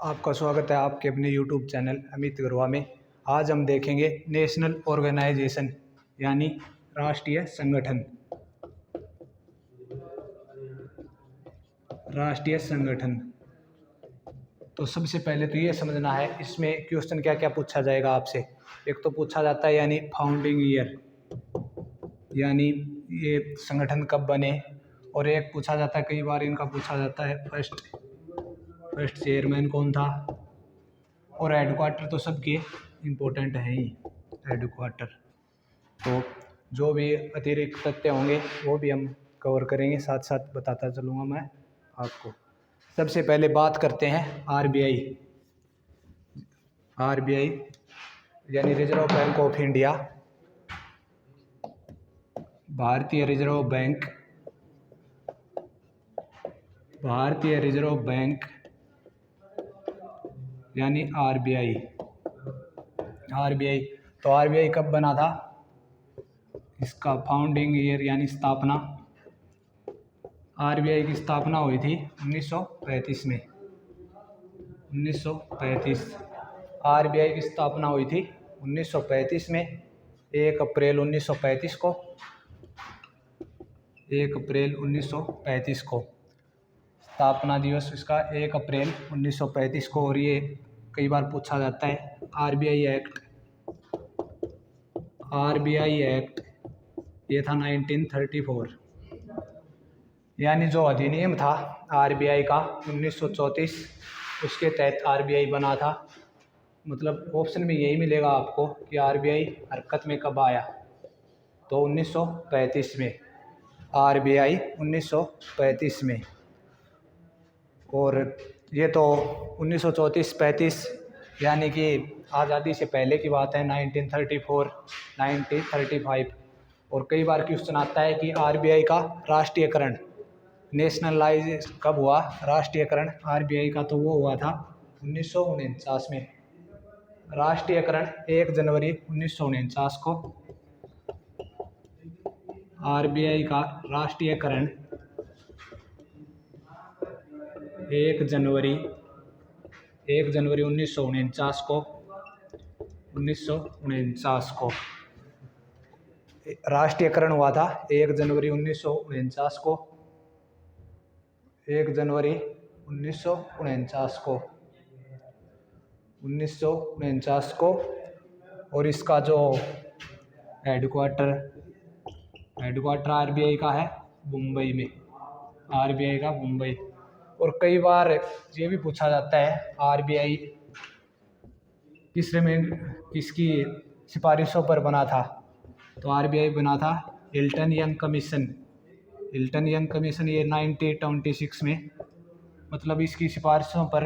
आपका स्वागत है आपके अपने YouTube चैनल अमित गरवा में। आज हम देखेंगे नेशनल ऑर्गेनाइजेशन यानी राष्ट्रीय संगठन। राष्ट्रीय संगठन तो सबसे पहले तो ये समझना है इसमें क्वेश्चन क्या क्या पूछा जाएगा आपसे। एक तो पूछा जाता है यानी फाउंडिंग ईयर, यानी ये संगठन कब बने, और एक पूछा जाता है कई बार इनका पूछा जाता है फर्स्ट चेयरमैन कौन था, और हेडक्वार्टर तो सबके इम्पोर्टेंट है ही हेडक्वार्टर। तो जो भी अतिरिक्त तथ्य होंगे वो भी हम कवर करेंगे, साथ साथ बताता चलूँगा मैं आपको। सबसे पहले बात करते हैं आरबीआई यानी रिजर्व बैंक ऑफ इंडिया, भारतीय रिजर्व बैंक यानी आरबीआई। तो आरबीआई कब बना था, इसका फाउंडिंग ईयर यानी स्थापना। आरबीआई की स्थापना हुई थी 1935 में। 1935 आरबीआई की स्थापना हुई थी 1935 में। 1 अप्रैल 1935 को 1 अप्रैल 1935 को स्थापना दिवस इसका 1 अप्रैल 1935 को। और ये कई बार पूछा जाता है आरबीआई एक्ट ये था 1934, यानी जो अधिनियम था आरबीआई का 1934 उसके तहत आरबीआई बना था। मतलब ऑप्शन में यही मिलेगा आपको कि आरबीआई हरकत में कब आया, तो 1935 में। आरबीआई 1935 में। और ये तो 1934-35 यानी कि आज़ादी से पहले की बात है, 1934 1935। और कई बार क्वेश्चन आता है कि आरबीआई का राष्ट्रीयकरण नेशनलाइज कब हुआ। राष्ट्रीयकरण आरबीआई का तो वो हुआ था 1949 में। राष्ट्रीयकरण 1 जनवरी 1949 को। आरबीआई का राष्ट्रीयकरण 1 जनवरी 1949 को। 1949 को राष्ट्रीयकरण हुआ था 1 जनवरी 1949 को। 1 जनवरी 1949 को 1949 को। और इसका जो हेडक्वार्टर आरबीआई का है मुंबई में। आरबीआई का मुंबई। और कई बार ये भी पूछा जाता है आरबीआई किसकी सिफारिशों पर बना था, तो आरबीआई बना था हिल्टन यंग कमीशन। ये 1926 में, मतलब इसकी सिफारिशों पर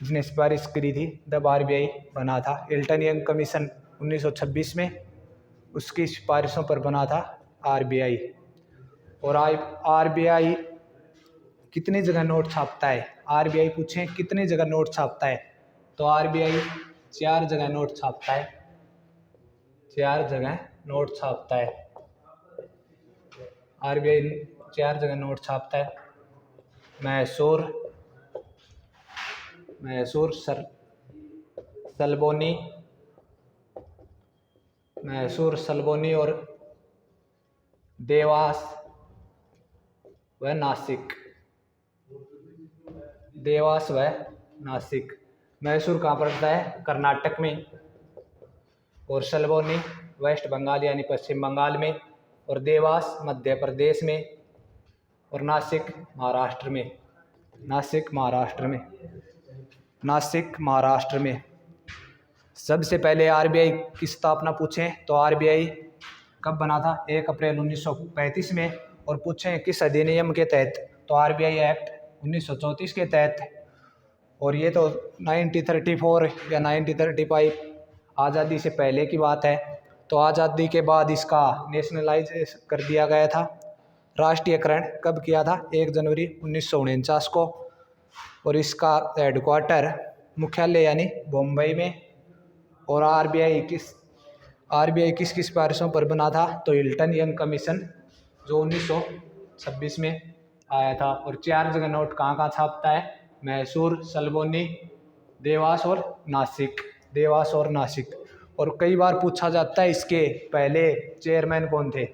जिसने सिफारिश करी थी तब आरबीआई बना था। हिल्टन यंग कमीशन 1926 में, उसकी सिफारिशों पर बना था आरबीआई। और आरबीआई कितनी जगह नोट छापता है, आरबीआई पूछें कितनी जगह नोट छापता है, तो आरबीआई 4 जगह नोट छापता है। 4 जगह नोट छापता है आरबीआई। 4 जगह नोट छापता है। मैसूर सलबोनी और देवास व नासिक। मैसूर कहाँ पड़ता है, कर्नाटक में। और सलबोनी वेस्ट बंगाल यानी पश्चिम बंगाल में। और देवास मध्य प्रदेश में। और नासिक महाराष्ट्र में। सबसे पहले आरबीआई की स्थापना पूछें तो आरबीआई कब बना था, 1 अप्रैल 1935 में। और पूछें किस अधिनियम के तहत, तो आरबीआई एक्ट 1934 के तहत। और ये तो 1934 या 1935 आज़ादी से पहले की बात है। तो आज़ादी के बाद इसका नेशनलाइज कर दिया गया था। राष्ट्रीयकरण कब किया था, 1 जनवरी 1949 को। और इसका हेडक्वार्टर मुख्यालय यानी बम्बई में। और आरबीआई किस सिफारिशों पर बना था, तो हिल्टन यंग कमीशन जो 1926 में आया था। और 4 जगह नोट कहाँ छापता है, मैसूर, सलबोनी, देवास और नासिक। देवास और नासिक। और कई बार पूछा जाता है इसके पहले चेयरमैन कौन थे।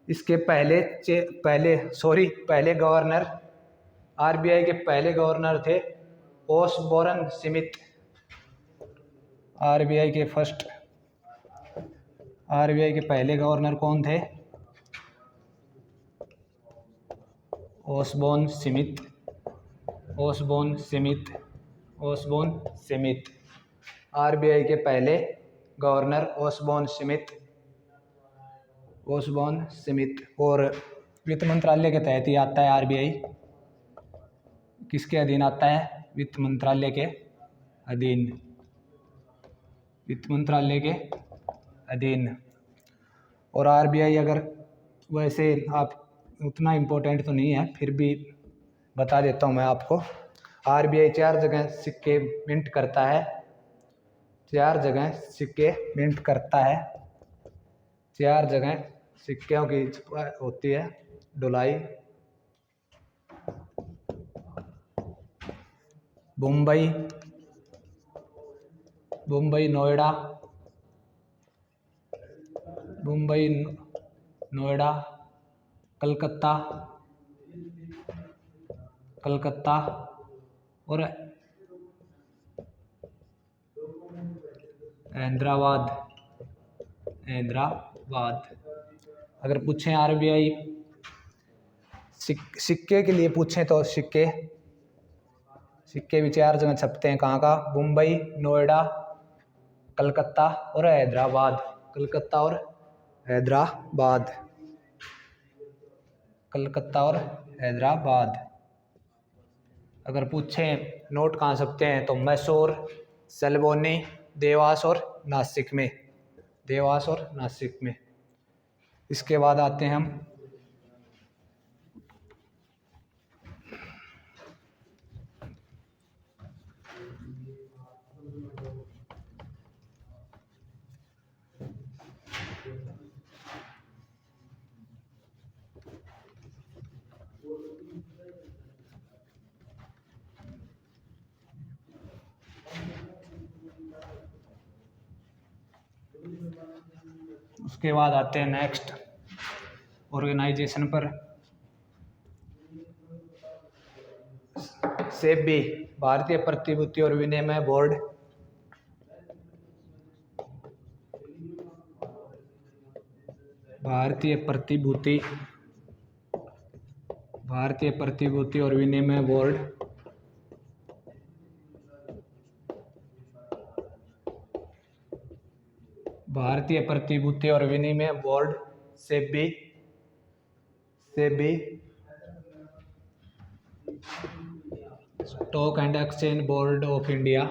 इसके पहले गवर्नर, आरबीआई के पहले गवर्नर थे ओसबोरन स्मिथ। आरबीआई के पहले गवर्नर कौन थे? Osborne Smith. आरबीआई के पहले गवर्नर ओसबोर्न स्मिथ। और वित्त मंत्रालय के तहत ही आता है आरबीआई। किसके अधीन आता है? वित्त मंत्रालय के अधीन। और आरबीआई, अगर वैसे आप उतना इम्पोर्टेंट तो नहीं है, फिर भी बता देता हूँ मैं आपको। आरबीआई 4 जगह सिक्के मिंट करता है। 4 जगह सिक्कों की होती है ढुलाई। मुंबई, नोएडा, कलकत्ता और हैदराबाद। अगर पूछें आरबीआई सिक्के के लिए पूछें तो सिक्के भी 4 जगह छपते हैं। कहाँ का? मुंबई, नोएडा, कलकत्ता और हैदराबाद। अगर पूछें नोट कहाँ छपते हैं तो मैसूर, सलबोनी, देवास और नासिक में। इसके बाद आते हैं हम नेक्स्ट ऑर्गेनाइजेशन पर। सेबी, भारतीय प्रतिभूति और विनिमय बोर्ड। भारतीय प्रतिभूति और विनिमय बोर्ड। भारतीय प्रतिभूति और विनिमय board SEBI. Stock and exchange board of India,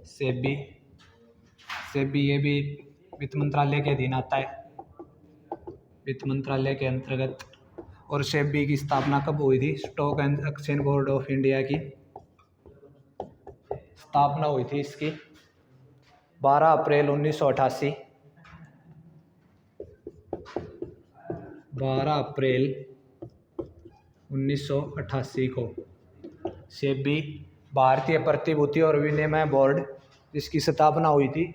SEBI. ये भी वित्त मंत्रालय के अधीन आता है, वित्त मंत्रालय के अंतर्गत। और सेबी की स्थापना कब हुई थी? Stock and exchange board of India की स्थापना हुई थी इसकी 12 अप्रैल 1988। 12 अप्रैल 1988 को सेबी, भारतीय प्रतिभूति और विनिमय बोर्ड, जिसकी स्थापना हुई थी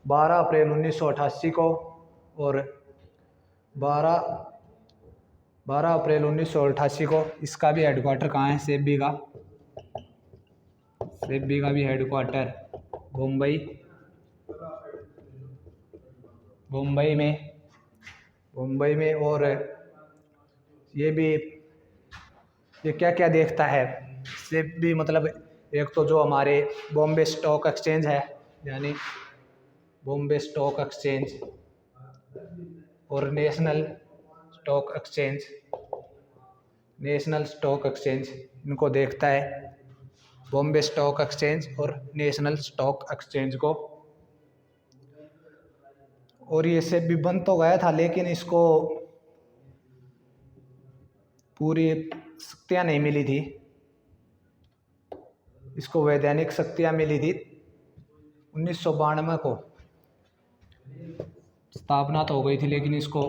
12 अप्रैल 1988 को। और 12 अप्रैल 1988 को इसका भी हेडक्वार्टर कहाँ है? सेबी का भी हेडक्वार्टर मुंबई में। और ये क्या क्या देखता है सेबी? मतलब एक तो जो हमारे बॉम्बे स्टॉक एक्सचेंज है, यानी बॉम्बे स्टॉक एक्सचेंज और नेशनल स्टॉक एक्सचेंज, इनको देखता है। बॉम्बे स्टॉक एक्सचेंज और नेशनल स्टॉक एक्सचेंज को। और ये सेबी बन तो गया था, लेकिन इसको पूरी शक्तियाँ नहीं मिली थी। इसको वैधानिक शक्तियाँ मिली थी 1992 को। स्थापना तो हो गई थी, लेकिन इसको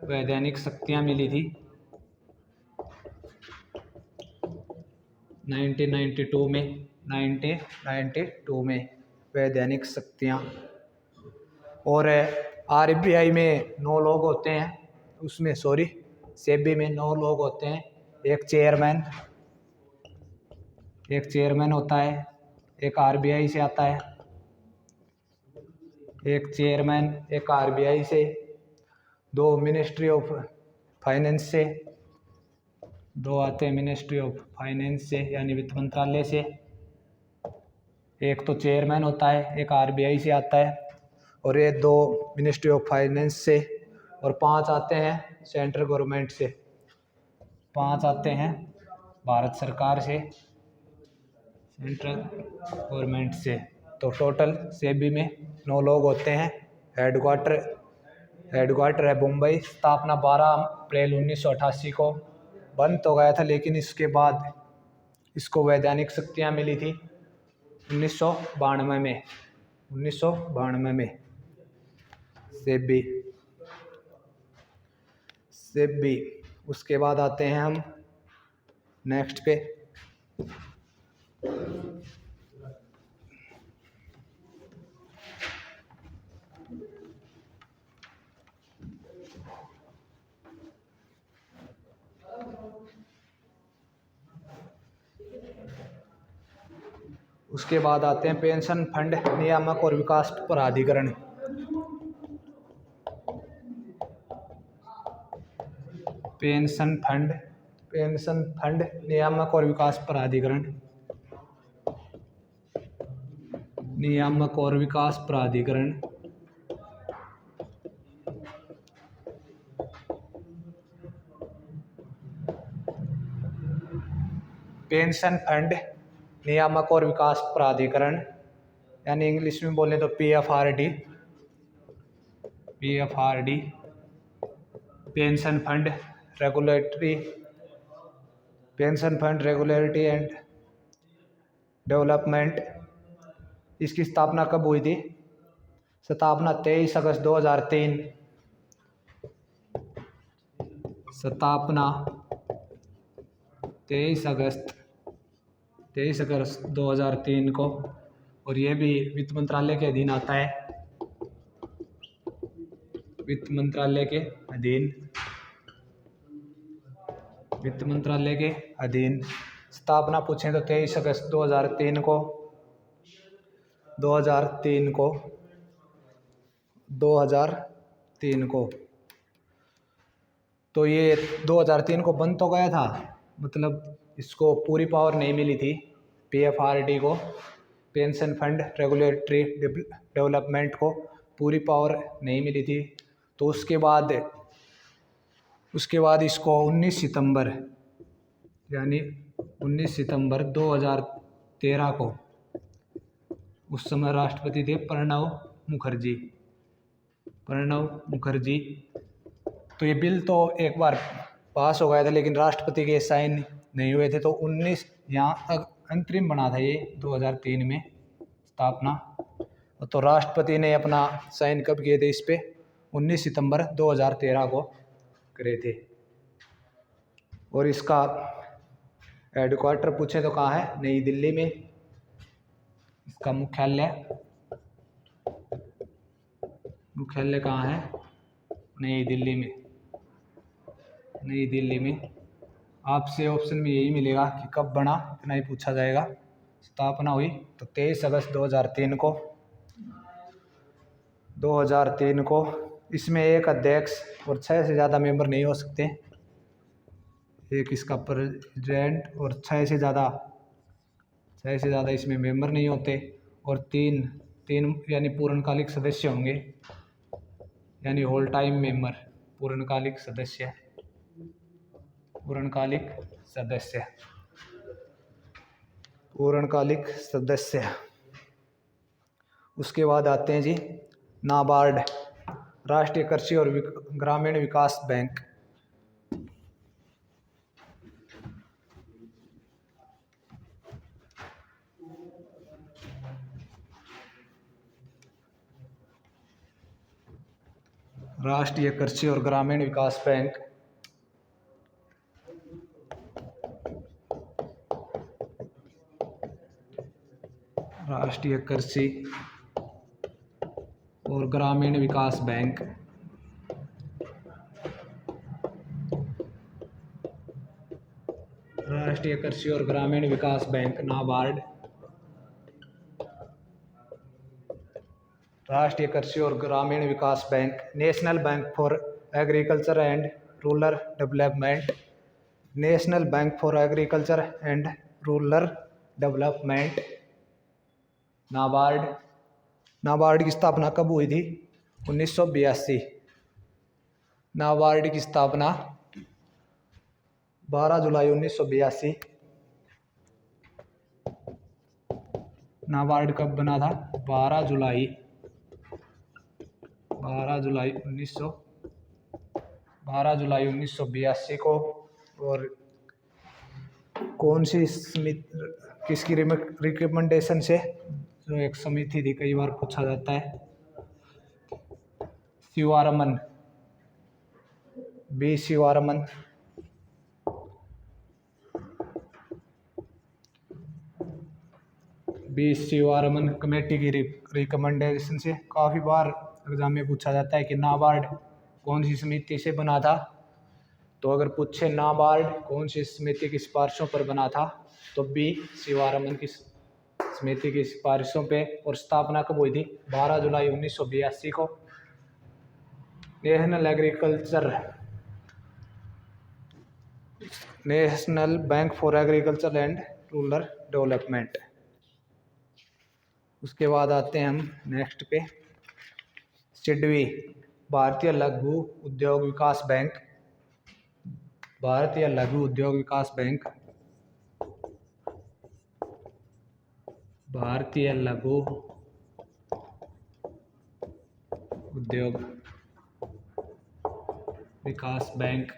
वैधानिक शक्तियाँ मिली थी 1992 में 1992 में वैधानिक शक्तियाँ। और आरबीआई में 9 लोग होते हैं, उसमें सेबी में 9 लोग होते हैं। एक चेयरमैन होता है, एक आरबीआई से आता है, एक चेयरमैन एक आरबीआई से, 2 मिनिस्ट्री ऑफ फाइनेंस से, 2 आते हैं मिनिस्ट्री ऑफ फाइनेंस से यानी वित्त मंत्रालय से। एक तो चेयरमैन होता है, एक आरबीआई से आता है, और ये 2 मिनिस्ट्री ऑफ फाइनेंस से, और 5 आते हैं सेंट्रल गवर्नमेंट से, 5 आते हैं भारत सरकार से, सेंट्रल गवर्नमेंट से। तो टोटल सेबी में 9 लोग होते हैं। हेडक्वार्टर है मुंबई। स्थापना 12 अप्रैल 1988 को। बंद तो गया था, लेकिन इसके बाद इसको वैधानिक शक्तियाँ मिली थी 1992 में सेबी। उसके बाद आते हैं हम नेक्स्ट पे। उसके बाद आते हैं पेंशन फंड नियामक और विकास प्राधिकरण। पेंशन फंड नियामक और विकास प्राधिकरण। पेंशन फंड नियामक और विकास प्राधिकरण यानी इंग्लिश में बोले तो PFRD. Pension fund regulatory and development. इसकी स्थापना कब हुई थी? स्थापना 23 अगस्त 2003। स्थापना 23 अगस्त 2003 को। और ये भी वित्त मंत्रालय के अधीन आता है। वित्त मंत्रालय के अधीन। स्थापना पूछें तो 23 अगस्त 2003 को। 2003 को। तो ये 2003 को बंद तो गया था, मतलब इसको पूरी पावर नहीं मिली थी पीएफआरडी को, पेंशन फंड रेगुलेटरी डेवलपमेंट को पूरी पावर नहीं मिली थी। तो उसके बाद इसको 19 सितंबर 2013 को, उस समय राष्ट्रपति थे प्रणब मुखर्जी। तो ये बिल तो एक बार पास हो गया था, लेकिन राष्ट्रपति के साइन नहीं हुए थे। तो 19 यहाँ तक अंतरिम बना था ये 2003 में स्थापना। तो राष्ट्रपति ने अपना साइन कब किए थे इस पे? 19 सितंबर 2013 को करे थे। और इसका हेडक्वार्टर पूछे तो कहाँ है? नई दिल्ली में। इसका मुख्यालय कहाँ है? नई दिल्ली में। आपसे ऑप्शन में यही मिलेगा कि कब बना, इतना ही पूछा जाएगा। स्थापना हुई तो 23 अगस्त 2003 को। इसमें एक अध्यक्ष और 6 से ज़्यादा मेंबर नहीं हो सकते। एक इसका प्रेसिडेंट और 6 से ज़्यादा इसमें मेंबर नहीं होते। और तीन यानी पूर्णकालिक सदस्य होंगे, यानी होल टाइम मेंबर, पूर्णकालिक सदस्य। उसके बाद आते हैं जी नाबार्ड, राष्ट्रीय कृषि और ग्रामीण विकास बैंक। राष्ट्रीय कृषि और ग्रामीण विकास बैंक, राष्ट्रीय कृषि और ग्रामीण विकास बैंक, राष्ट्रीय कृषि और ग्रामीण विकास बैंक नाबार्ड, राष्ट्रीय कृषि और ग्रामीण विकास bank, national bank for agriculture and rural development, national bank for agriculture and rural development NABARD. NABARD की स्थापना कब हुई थी? 1982। नाबार्ड की स्थापना 12 जुलाई 1982। नाबार्ड कब बना था? 12 जुलाई 1982 को। और कौन सी समिति, किसकी रिकमेंडेशन से? जो एक समिति थी, कई बार पूछा जाता है। Sivaraman, B Sivaraman. B Sivaraman committee की रिकमेंडेशन से। काफ़ी बार एग्जाम में पूछा जाता है कि नाबार्ड कौन सी समिति से बना था। तो अगर पूछे नाबार्ड कौन सी समिति की सिफारिशों पर बना था, तो बी शिवारमन की समिति की सिफारिशों पे। और स्थापना कब हुई थी? 12 जुलाई 1982 को। National bank for agriculture and rural development. उसके बाद आते हैं हम नेक्स्ट पे, सिडबी, भारतीय लघु उद्योग विकास बैंक, भारतीय लघु उद्योग विकास बैंक, भारतीय लघु उद्योग विकास बैंक,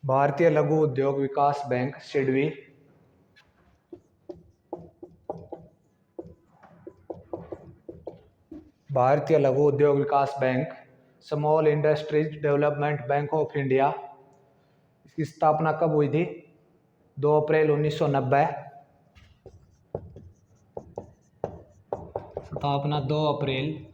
भारतीय लघु उद्योग विकास बैंक सिडबी। भारतीय लघु उद्योग विकास bank, small industries development bank of India. इसकी स्थापना कब हुई थी? 2 अप्रैल 1990। स्थापना 2 अप्रैल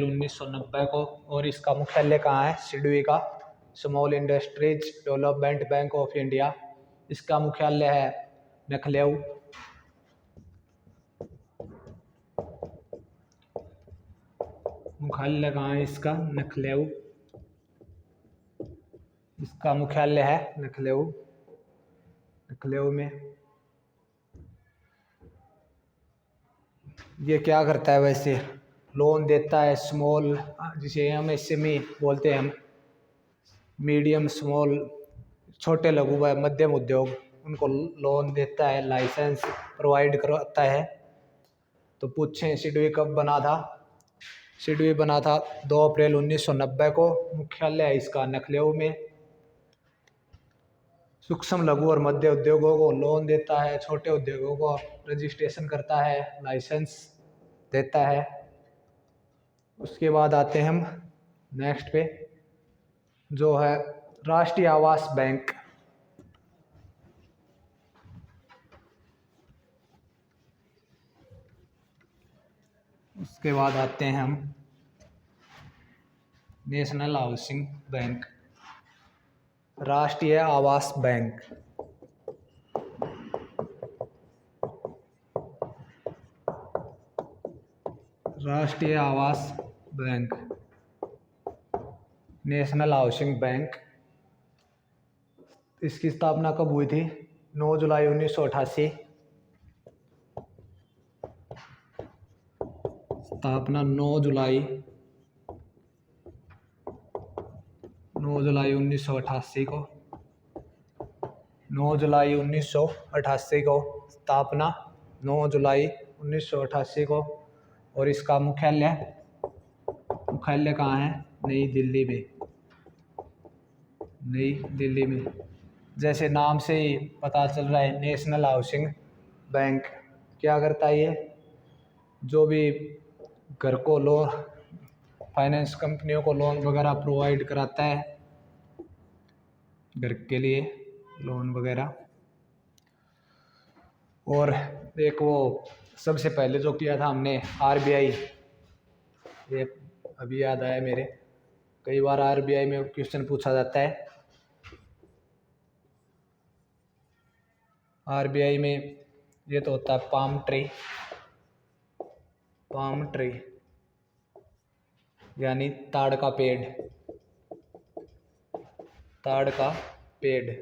1990 को। और इसका मुख्यालय कहाँ है? सिडबी का, small industries development bank of India. इसका मुख्यालय है लखनऊ। मुख्यालय कहाँ है इसका? लखनऊ। इसका मुख्यालय है लखनऊ, लखनऊ में। ये क्या करता है वैसे? लोन देता है स्मॉल, जिसे हम एसएमई बोलते हैं, हम मीडियम स्मॉल, छोटे लघु व मध्यम उद्योग, उनको लोन देता है, लाइसेंस प्रोवाइड करवाता है। तो पूछें सिडबी कब बना था? सिडबी बना था 2 अप्रैल 1990 को। मुख्यालय है इसका लखनऊ में। सूक्ष्म लघु और मध्य उद्योगों को लोन देता है, छोटे उद्योगों को रजिस्ट्रेशन करता है, लाइसेंस देता है। उसके बाद आते हैं हम नेक्स्ट पे, जो है राष्ट्रीय आवास बैंक। उसके बाद आते हैं हम नेशनल हाउसिंग बैंक, राष्ट्रीय आवास बैंक। राष्ट्रीय आवास बैंक, नेशनल हाउसिंग बैंक। इसकी स्थापना कब हुई थी? 9 जुलाई 1988। स्थापना 9 जुलाई 1988 को। 9 जुलाई 1988 को स्थापना, 9 जुलाई 1988 को। और इसका मुख्यालय कहाँ है? नई दिल्ली में, नई दिल्ली में। जैसे नाम से ही पता चल रहा है, नेशनल हाउसिंग बैंक क्या करता है? ये जो भी घर को लोन, फाइनेंस कंपनियों को लोन वगैरह प्रोवाइड कराता है, घर के लिए लोन वगैरह। और एक वो सबसे पहले जो किया था हमने आरबीआई, ये अभी याद आया मेरे, कई बार आरबीआई में क्वेश्चन पूछा जाता है। आरबीआई में ये तो होता है पाम ट्री, पाम ट्री यानी ताड़ का पेड़, ताड़ का पेड़।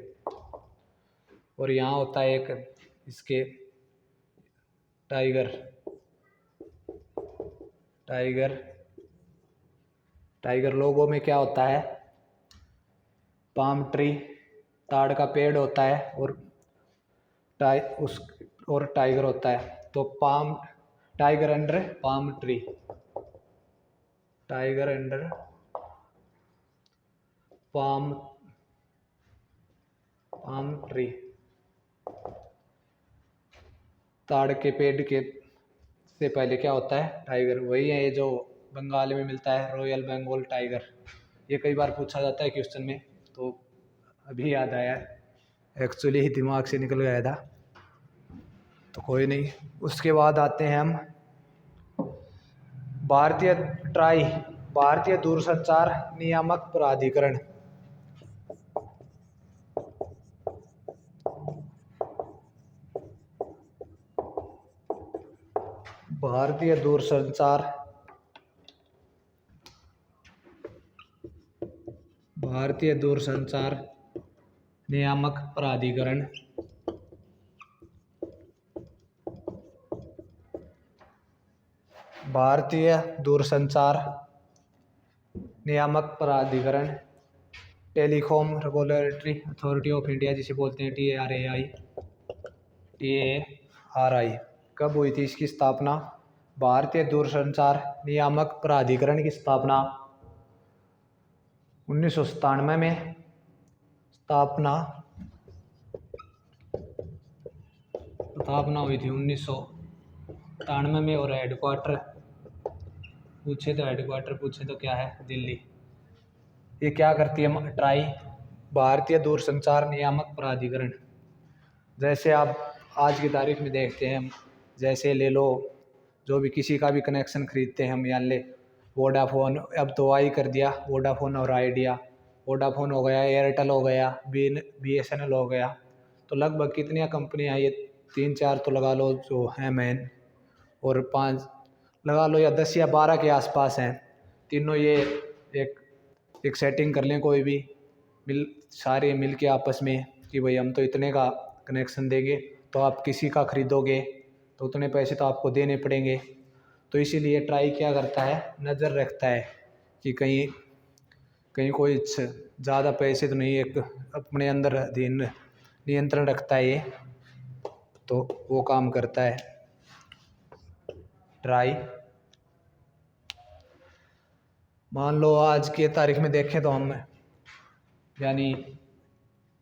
और यहाँ होता है एक इसके टाइगर, टाइगर, टाइगर लोगो में क्या होता है, पाम ट्री, ताड़ का पेड़ होता है और उस और टाइगर होता है। तो palm, tiger under palm tree, tiger under palm, palm tree, ताड़ के पेड़ के से पहले क्या होता है, टाइगर। वही है ये जो बंगाल में मिलता है, रॉयल बंगाल टाइगर। ये कई बार पूछा जाता है क्वेश्चन में, तो अभी याद आया, एक्चुअली ही दिमाग से निकल गया था, तो कोई नहीं। उसके बाद आते हैं हम भारतीय ट्राई, भारतीय दूरसंचार नियामक प्राधिकरण। भारतीय दूरसंचार, भारतीय दूरसंचार नियामक प्राधिकरण। भारतीय दूरसंचार नियामक प्राधिकरण, telecom regulatory authority of India जिसे बोलते हैं TARAI, TARI। कब हुई थी इसकी स्थापना? भारतीय दूरसंचार नियामक प्राधिकरण की स्थापना 1997 में स्थापना स्थापना हुई थी 1997 में। और हेडक्वार्टर पूछे तो क्या है, दिल्ली। ये क्या करती है ट्राई, भारतीय दूरसंचार नियामक प्राधिकरण। जैसे आप आज की तारीख में देखते हैं, जैसे ले लो, जो भी किसी का भी कनेक्शन खरीदते हैं हम, मान ले वोडाफोन, अब तो आई कर दिया, वोडाफोन और आइडिया, वोडाफोन हो गया, एयरटेल हो गया, BSNL हो गया। तो लगभग कितनी कंपनियां, ये 3-4 तो लगा लो जो हैं मेन, और 5 लगा लो, या 10 या 12 के आसपास हैं तीनों। ये एक एक सेटिंग कर लें कोई भी, सारे मिल के आपस में कि भाई हम तो इतने का कनेक्शन देंगे, तो आप किसी का खरीदोगे तो उतने पैसे तो आपको देने पड़ेंगे। तो इसीलिए ट्राई क्या करता है, नज़र रखता है कि कहीं कहीं कोई ज़्यादा पैसे तो नहीं, एक अपने अंदर अधीन नियंत्रण रखता है ये, तो वो काम करता है ट्राई। मान लो आज के तारीख में देखें तो हम, यानी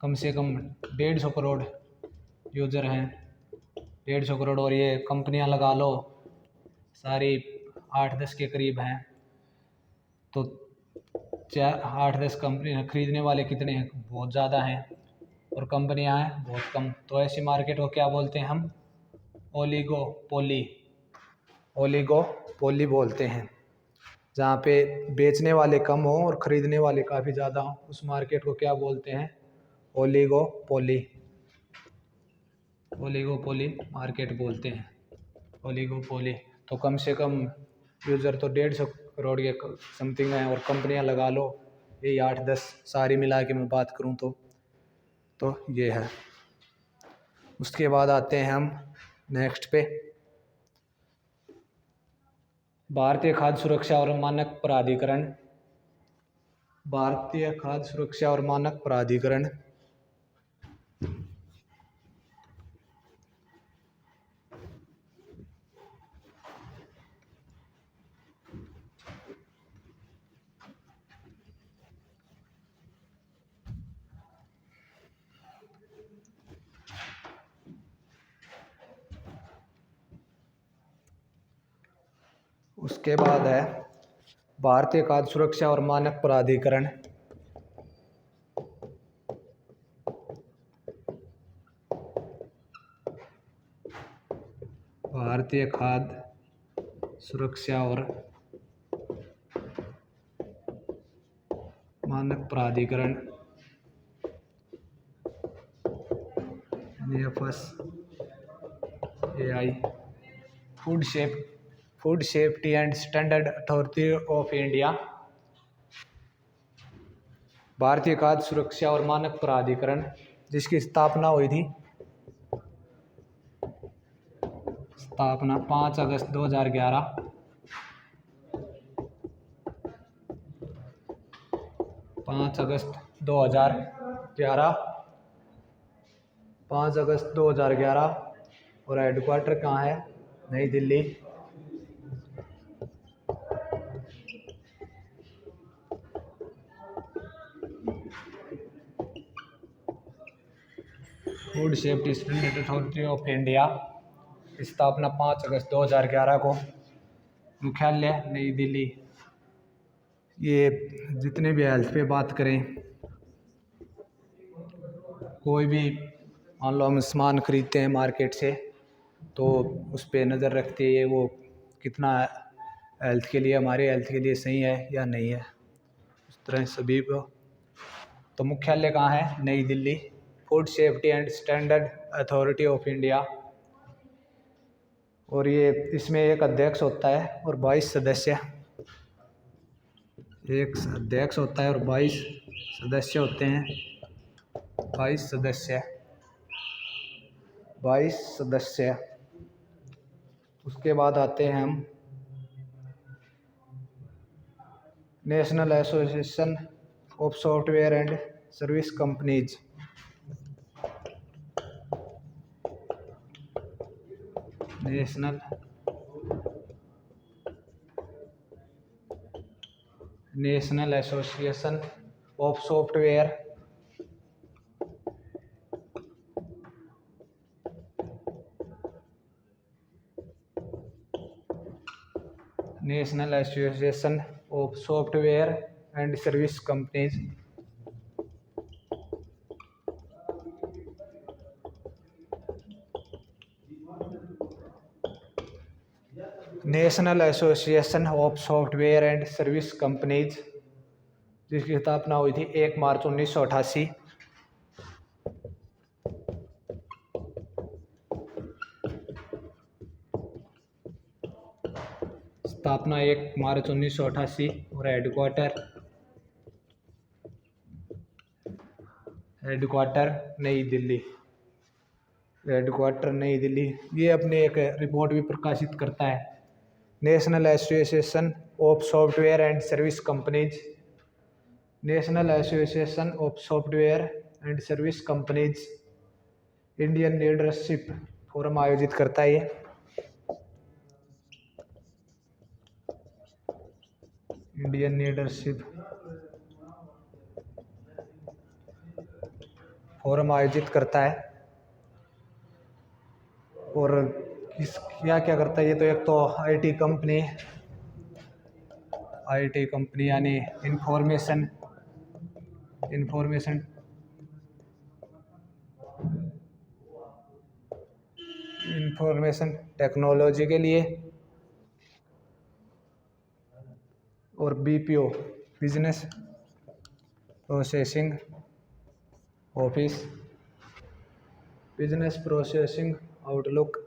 कम से कम 150 करोड़ यूज़र हैं, 150 करोड़। और ये कंपनियां लगा लो सारी 8-10 के करीब हैं, तो 8-10 कंपनी खरीदने वाले कितने हैं, बहुत ज़्यादा हैं, और कंपनियां हैं बहुत कम। तो ऐसी मार्केट को क्या बोलते हैं हम, ओलिगोपोली, ओलिगोपोली बोलते हैं। जहाँ पे बेचने वाले कम हो और ख़रीदने वाले काफ़ी ज़्यादा हों, उस मार्केट को क्या बोलते हैं, ओलिगोपोली, ओलिगोपोली मार्केट बोलते हैं, ओलिगोपोली। तो कम से कम यूज़र तो 150 करोड़ के समथिंग हैं, और कंपनियां लगा लो यही 8-10, सारी मिला के मैं बात करूं तो ये है। उसके बाद आते हैं हम नेक्स्ट पे, भारतीय खाद्य सुरक्षा और मानक प्राधिकरण, भारतीय खाद्य सुरक्षा और मानक प्राधिकरण। उसके बाद है भारतीय खाद्य सुरक्षा और मानक प्राधिकरण। भारतीय खाद्य सुरक्षा और मानक प्राधिकरण FSSAI। Food safety and standard authority of India. भारतीय खाद्य सुरक्षा और मानक प्राधिकरण जिसकी स्थापना हुई थी, स्थापना 5 अगस्त 2011। 5 अगस्त 2011, 5 अगस्त 2011। और हेडक्वार्टर कहाँ है? नई Delhi. Food safety standard authority of India की स्थापना 5 अगस्त 2011 को। मुख्यालय नई दिल्ली। ये जितने भी हेल्थ पे बात करें, कोई भी मान लो हम सामान खरीदते हैं मार्केट से, तो उस पर नज़र रखते हैं वो कितना हेल्थ के लिए, हमारे हेल्थ के लिए सही है या नहीं है, उस तरह सभी को। तो मुख्यालय कहाँ है? नई Delhi. Food safety and standard authority of India. और ये इसमें एक अध्यक्ष होता है और 22 सदस्य। एक अध्यक्ष होता है और 22 सदस्य होते हैं। 22 सदस्य, 22 सदस्य। उसके बाद आते हैं हम national association of software and service companies. National association of software national association of software and service companies. National association of software and service companies जिसकी स्थापना हुई थी 1 मार्च 1988। स्थापना 1 मार्च 1988। और हेडक्वार्टर नई दिल्ली। हेडक्वार्टर नई दिल्ली। ये अपने एक रिपोर्ट भी प्रकाशित करता है, national association of software and service companies. National association of software and service companies Indian leadership forum आयोजित करता है। ये इंडियन लीडरशिप फोरम आयोजित करता है। और क्या क्या करता है ये? तो एक तो आईटी कंपनी यानी इंफॉर्मेशन टेक्नोलॉजी के लिए। और BPO business processing office, business processing outlook.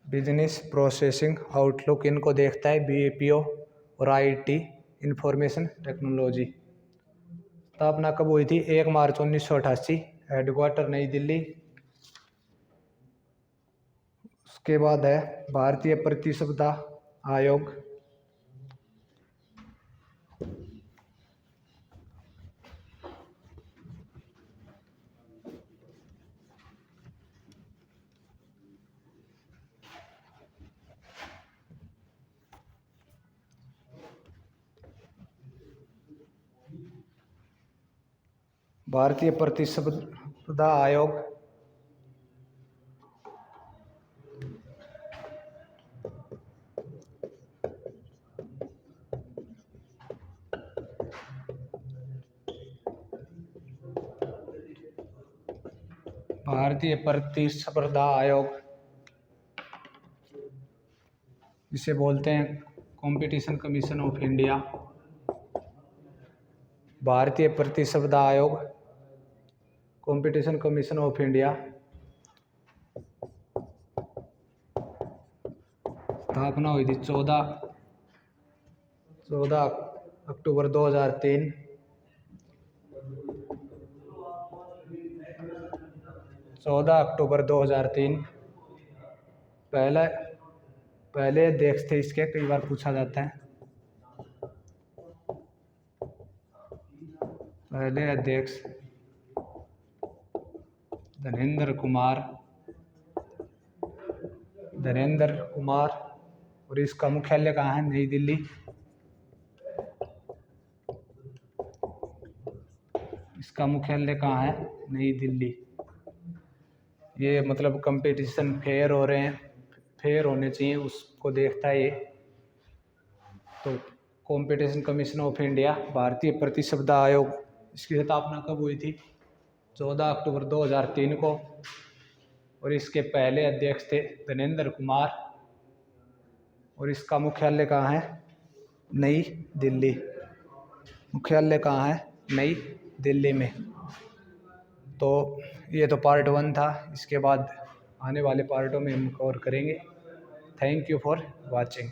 Business processing outlook इनको देखता है बीपीओ और आईटी इंफॉर्मेशन टेक्नोलॉजी। स्थापना कब हुई थी? 1 मार्च 1988। हेडक्वार्टर नई दिल्ली। उसके बाद है भारतीय प्रतिस्पर्धा आयोग। भारतीय प्रतिस्पर्धा आयोग, भारतीय प्रतिस्पर्धा आयोग, जिसे बोलते हैं कंपटीशन कमीशन ऑफ इंडिया। भारतीय प्रतिस्पर्धा आयोग, कंपटीशन कमीशन ऑफ इंडिया स्थापना हुई थी 14 अक्टूबर 2003। 14 अक्टूबर 2003 पहले अध्यक्ष थे इसके, कई बार पूछा जाता है। पहले अध्यक्ष धनेंद्र कुमार और इसका मुख्यालय कहाँ है? नई दिल्ली। इसका मुख्यालय कहाँ है? नई दिल्ली। ये मतलब कंपटीशन फेयर हो रहे हैं, फेयर होने चाहिए, उसको देखता है ये। तो कंपटीशन कमीशन ऑफ इंडिया, भारतीय प्रतिस्पर्धा आयोग, इसकी स्थापना कब हुई थी? 14 अक्टूबर 2003 को। और इसके पहले अध्यक्ष थे धनेंद्र कुमार और इसका मुख्यालय कहाँ है? नई दिल्ली। मुख्यालय कहाँ है? नई दिल्ली में। तो ये तो पार्ट 1 था, इसके बाद आने वाले पार्टों में हम कवर करेंगे। Thank you for watching.